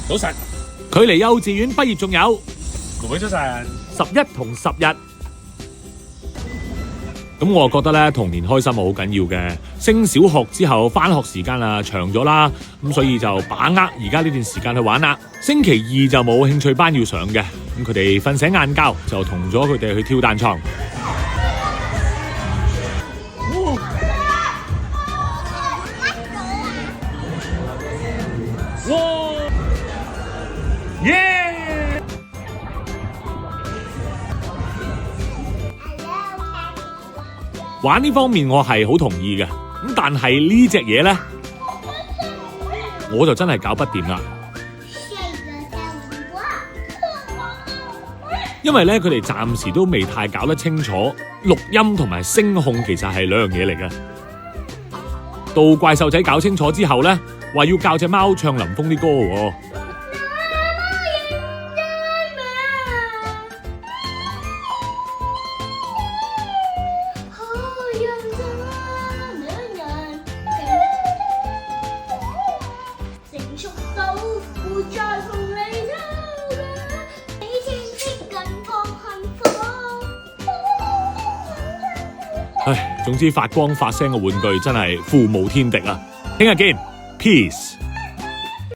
早晨，距離幼稚園畢業仲有妹妹早晨。11同10日。咁我覺得咧，童年開心係好緊要嘅。升小學之後，返學時間啊長咗啦，咁所以就把握而家呢段時間去玩啦。星期二就冇興趣班要上嘅，咁佢哋瞓醒晏覺就同咗佢哋去跳彈床。哇！耶！玩呢方面我係好同意嘅，咁但係呢隻嘢咧，我就真係搞不掂啦。因為咧佢哋暫時都未太搞得清楚錄音同埋聲控其實係兩樣嘢嚟嘅。到怪獸仔搞清楚之後咧，話要教隻貓唱林峰啲歌喎。唉，總之發光發聲嘅玩具真係父無天敵啊！聽日見 ，peace。